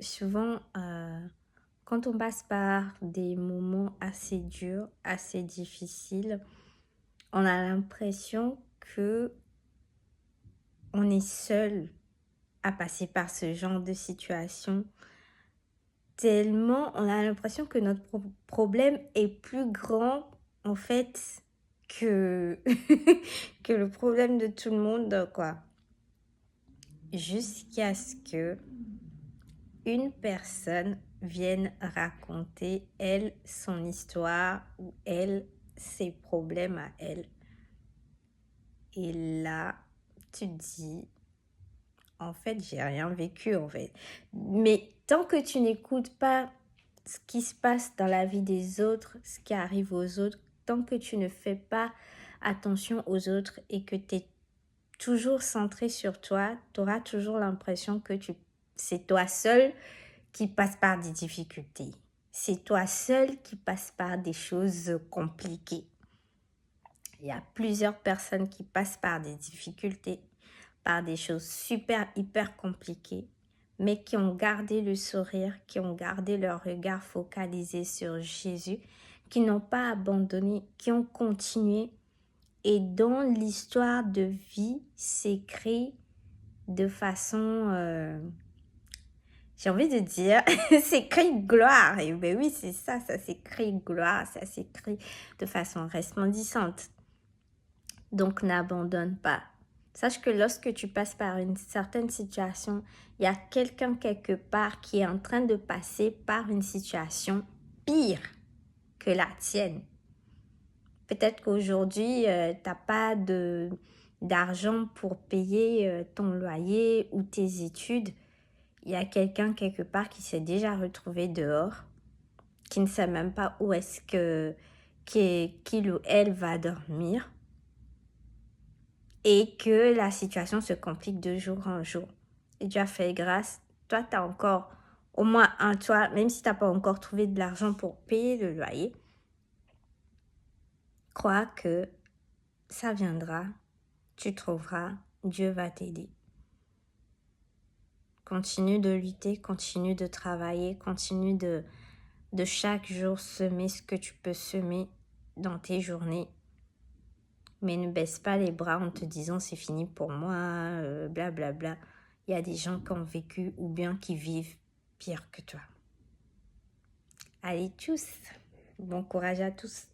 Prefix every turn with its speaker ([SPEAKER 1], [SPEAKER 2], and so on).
[SPEAKER 1] souvent, quand on passe par des moments assez durs, assez difficiles, on a l'impression que on est seul à passer par ce genre de situation. Tellement on a l'impression que notre problème est plus grand, en fait, que que le problème de tout le monde, quoi. Jusqu'à ce que une personne vienne raconter, elle, son histoire ou elle, ses problèmes à elle. Et là, tu te dis, en fait, j'ai rien vécu, en fait. Mais tant que tu n'écoutes pas ce qui se passe dans la vie des autres, ce qui arrive aux autres, tant que tu ne fais pas attention aux autres et que tu es toujours centré sur toi, tu auras toujours l'impression que c'est toi seul qui passe par des difficultés. C'est toi seul qui passe par des choses compliquées. Il y a plusieurs personnes qui passent par des difficultés, par des choses super, hyper compliquées, mais qui ont gardé le sourire, qui ont gardé leur regard focalisé sur Jésus, qui n'ont pas abandonné, qui ont continué. Et dont l'histoire de vie s'écrit de façon, j'ai envie de dire, s'écrit gloire. Et ben oui, c'est ça, ça s'écrit gloire, ça s'écrit de façon resplendissante. Donc n'abandonne pas. Sache que lorsque tu passes par une certaine situation, il y a quelqu'un quelque part qui est en train de passer par une situation pire que la tienne. Peut-être qu'aujourd'hui, tu n'as pas d'argent pour payer ton loyer ou tes études. Il y a quelqu'un quelque part qui s'est déjà retrouvé dehors, qui ne sait même pas où est-ce qu'il ou elle va dormir et que la situation se complique de jour en jour. Et Dieu a fait grâce. Toi, tu as encore au moins un toit, même si tu n'as pas encore trouvé de l'argent pour payer le loyer. Crois que ça viendra, tu trouveras, Dieu va t'aider. Continue de lutter, continue de travailler, continue de chaque jour semer ce que tu peux semer dans tes journées. Mais ne baisse pas les bras en te disant c'est fini pour moi, blablabla. Bla bla. Il y a des gens qui ont vécu ou bien qui vivent pire que toi. Allez, tchuss! Bon courage à tous!